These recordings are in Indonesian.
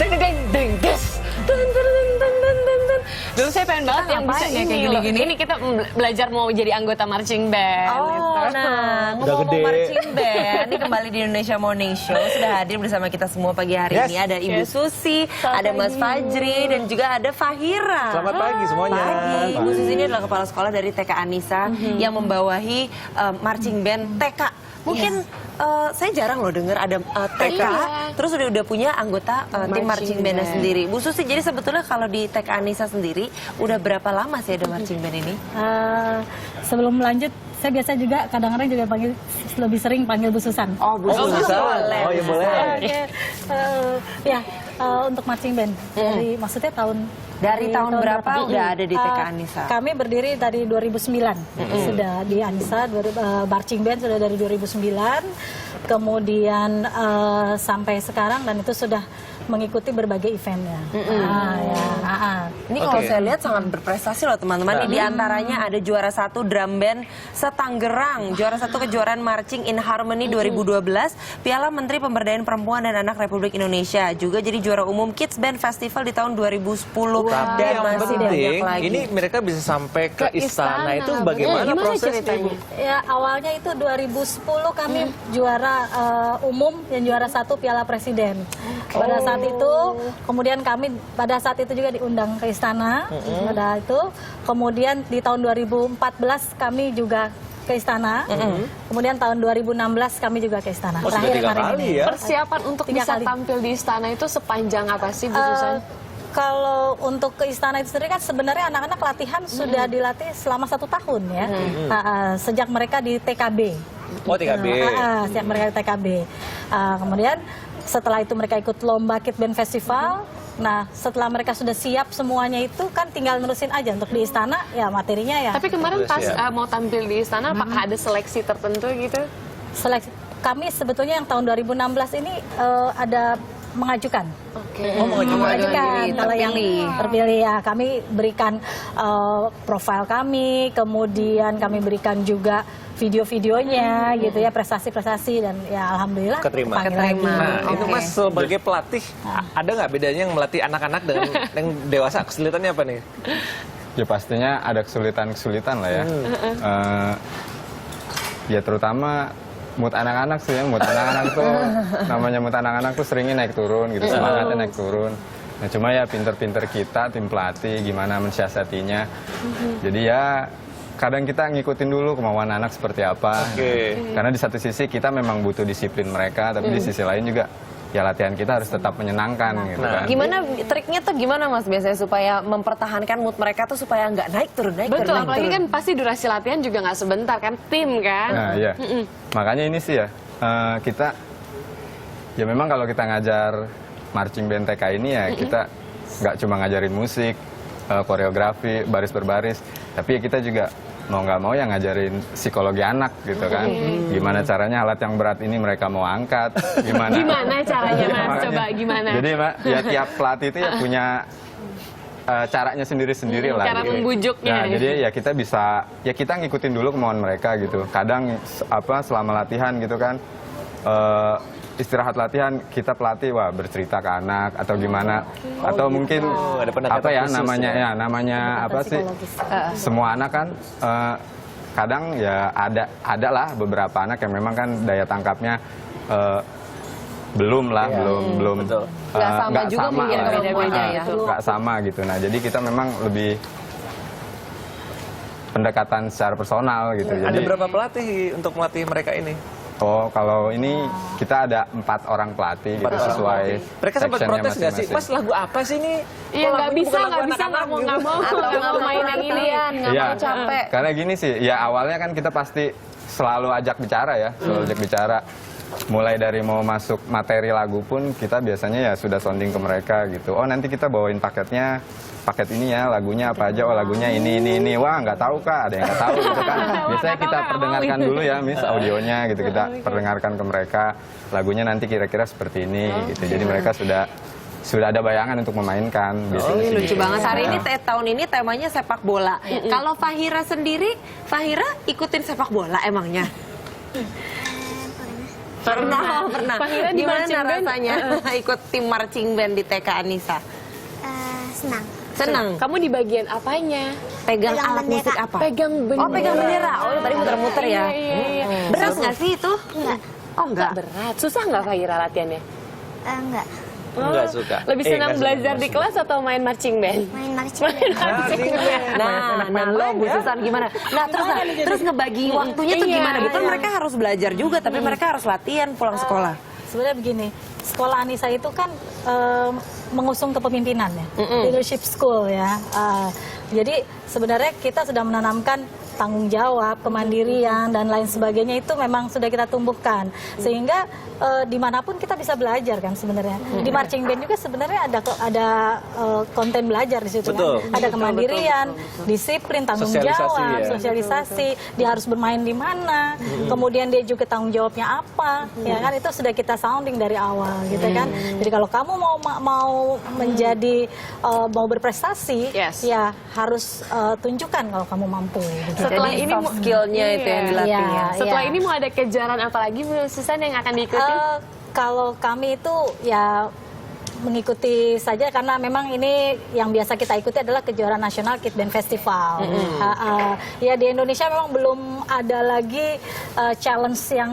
deng deng deng des. Dulu saya pengen banget yang bisa kayak gini-gini. Ini kita belajar mau jadi anggota marching band. Oh, gitu. nah ngomong-ngomong marching band, ini kembali di Indonesia Morning Show sudah hadir bersama kita semua pagi hari ini. Ada Ibu Susi, ada Mas Fajri, dan juga ada Fahira. Selamat pagi semuanya. Pagi. Ibu Susi ini adalah kepala sekolah dari TK Anissa yang membawahi marching band TK. Mungkin saya jarang loh dengar ada TK, terus udah punya anggota tim marching bandnya sendiri. Bu Susi, jadi sebetulnya kalau di TK Anissa sendiri, udah berapa lama sih ada marching band ini? Sebelum lanjut, saya biasa juga kadang-kadang juga panggil, lebih sering panggil Bu Susan. Oh, Bu Susan. Boleh. Oh ya boleh. Ya, untuk marching band. Dari maksudnya Dari tahun berapa udah ada di TK Anissa? Kami berdiri dari 2009. Sudah di Anissa, marching band sudah dari 2009. Kemudian sampai sekarang, dan itu sudah mengikuti berbagai eventnya. Ini kalau saya lihat sangat berprestasi loh teman-teman. Di antaranya ada juara 1 drum band se-Tanggerang, juara 1 kejuaraan Marching in Harmony 2012, Piala Menteri Pemberdayaan Perempuan dan Anak Republik Indonesia, juga jadi juara umum Kids Band Festival di tahun 2010. Tapi Dan yang masih banyak penting, lagi. ini mereka bisa sampai ke istana. Itu bagaimana prosesnya, Bu? Ya, awalnya itu 2010 kami juara umum dan juara 1 Piala Presiden. Pada saat itu, kemudian kami pada saat itu juga diundang ke istana. Pada itu, kemudian di tahun 2014 kami juga ke istana. Kemudian tahun 2016 kami juga ke istana. Oh, sudah 3 kali ya? Persiapan untuk bisa tampil di istana itu sepanjang apa sih, Bu Susan? Kalau untuk ke istana itu sendiri kan sebenarnya anak-anak latihan sudah dilatih selama 1 tahun ya. Sejak mereka di TKB. Oh, TKB. Sejak mereka di TKB. Kemudian setelah itu mereka ikut lomba Kids Band Festival. Nah, setelah mereka sudah siap semuanya itu kan tinggal nerusin aja untuk di istana ya materinya ya. Tapi kemarin pas mau tampil di istana, apakah ada seleksi tertentu gitu? Seleksi kami sebetulnya yang tahun 2016 ini ada mengajukan. Oh, mengajukan. Kalau yang terpilih ya kami berikan profil kami, kemudian kami berikan juga video-videonya gitu ya, prestasi-prestasi, dan ya alhamdulillah Keterima. Nah, itu Mas sebagai pelatih, ada nggak bedanya yang melatih anak-anak dengan yang dewasa? Kesulitannya apa nih? Ya pastinya ada kesulitan-kesulitan lah ya. Ya terutama mood anak-anak sih ya, mood anak-anak tuh namanya mood anak-anak tuh seringnya naik turun gitu, semangatnya naik turun. Nah cuma ya pinter-pinter kita tim pelatih gimana mensiasatinya. Jadi ya kadang kita ngikutin dulu kemauan anak seperti apa. Karena di satu sisi kita memang butuh disiplin mereka, tapi di sisi lain juga ya latihan kita harus tetap menyenangkan gitu kan. Gimana triknya tuh gimana Mas biasanya supaya mempertahankan mood mereka tuh supaya nggak naik turun naik Betul, turun, apalagi kan pasti durasi latihan juga nggak sebentar kan, tim kan. Nah iya, makanya ini sih ya kita ya memang kalau kita ngajar marching band TK ini ya kita nggak cuma ngajarin musik, koreografi, baris berbaris, tapi ya kita juga mau nggak mau yang ngajarin psikologi anak gitu kan. Gimana caranya alat yang berat ini mereka mau angkat, Gimana caranya Mas? Coba gimana? Jadi Mbak, ya tiap pelatih itu ya punya caranya sendiri-sendiri lah. Cara gitu. membujuknya. Nah, jadi ya kita bisa, ya kita ngikutin dulu kemauan mereka gitu. Kadang selama latihan gitu kan, istirahat latihan kita pelatih bercerita ke anak atau gimana, atau mungkin ada apa ya khusus namanya apa sih, semua anak kan kadang ya ada lah beberapa anak yang memang kan daya tangkapnya belum nggak sama juga mungkin lah, beda-beda ya. nggak sama gitu. Nah jadi kita memang lebih pendekatan secara personal gitu. Ada Jadi berapa pelatih untuk melatih mereka ini? oh kalau ini kita ada 4 orang pelatih gitu sesuai. Mereka sempat sectionnya protes nggak sih? masing-masing. Mas lagu apa sih ini? Iya nggak bisa, Bukan lagu anak-anak gitu. nggak mau main yang ini ya. nggak mau capek. Karena gini sih, ya awalnya kan kita pasti selalu ajak bicara ya, selalu ajak bicara. Mulai dari mau masuk materi lagu pun kita biasanya ya sudah sounding ke mereka gitu. Oh nanti kita bawain paketnya, paket ini ya, lagunya apa aja, oh lagunya ini. Wah nggak tahu Kak, ada yang nggak tahu gitu kan. Biasanya kita perdengarkan dulu ya Miss audionya gitu, kita perdengarkan ke mereka. Lagunya nanti kira-kira seperti ini gitu. Jadi mereka sudah ada bayangan untuk memainkan. Ini lucu banget. Hari ini tahun ini temanya sepak bola. Kalau Fahira sendiri, Fahira ikutin sepak bola emangnya? Pernah. Fahira di Gimana marching band? rasanya ikut tim marching band di TK Anissa? Senang. Senang. Kamu di bagian apanya? Pegang Pegang alat bendera. musik apa? Pegang bendera. Oh, pegang bendera. Oh, tadi muter-muter ya. Iya. Berat nggak sih itu? Enggak. Oh, enggak. Berat. Susah nggak Fahira latihannya? Enggak. Nggak suka. Lebih senang nggak suka belajar di musik. kelas atau main marching band? Main marching band. Nah, lo Bu Susan gimana? Nah, terus ngebagi waktunya tuh Iya, gimana? Betul iya. mereka harus belajar juga, tapi mereka harus latihan pulang sekolah. Sebenarnya begini, sekolah Anissa itu kan mengusung kepemimpinan ya, leadership school ya. Jadi sebenarnya kita sudah menanamkan tanggung jawab, kemandirian dan lain sebagainya itu memang sudah kita tumbuhkan sehingga dimanapun kita bisa belajar kan sebenarnya. Di marching band juga sebenarnya ada konten belajar di situ Betul. kan. Ada kemandirian, disiplin, tanggung Sosialisasi, jawab, ya. sosialisasi. Dia harus bermain di mana, kemudian dia juga tanggung jawabnya apa, ya kan itu sudah kita sounding dari awal gitu kan. Jadi kalau kamu mau menjadi mau berprestasi, Yes. ya harus tunjukkan kalau kamu mampu. Gitu. Setelah Jadi ini soft skillnya itu yang dilatih Iya. ya. Setelah ini mau ada kejuaraan apa lagi Bu Susan yang akan diikuti? Kalau kami itu ya mengikuti saja karena memang ini yang biasa kita ikuti adalah kejuaraan nasional Kid Band Festival. Ya di Indonesia memang belum ada lagi challenge yang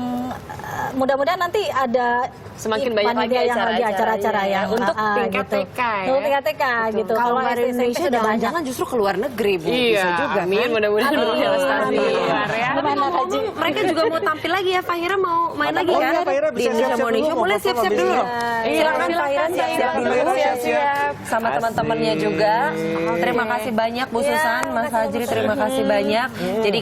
mudah-mudahan nanti ada Semakin banyak lagi panitia yang lagi acara-acara ya, yang untuk tingkat gitu. TK ya. Untuk tingkat TK gitu. Kalau nggak SD, di SMP Indonesia, sudah banyak. jangan-jangan justru ke luar negeri, Bu. Bisa juga amin. kan? Mudah-mudahan Amin. berprestasi di Amin. luar ya. Tapi ngomong-ngomong, mereka juga mau tampil lagi ya. Fahira mau main lagi Oh kan? iya, Fahira Di bisa Indonesia siap-siap Morning dulu, Show. mau Boleh perform siap-siap habis dulu. ini. Silakan Silakan, Fahira Fahira. siap-siap dulu. Siap-siap. Sama teman-temannya juga. Terima kasih banyak Bu Susan, Mas Fajri, terima kasih banyak. Jadi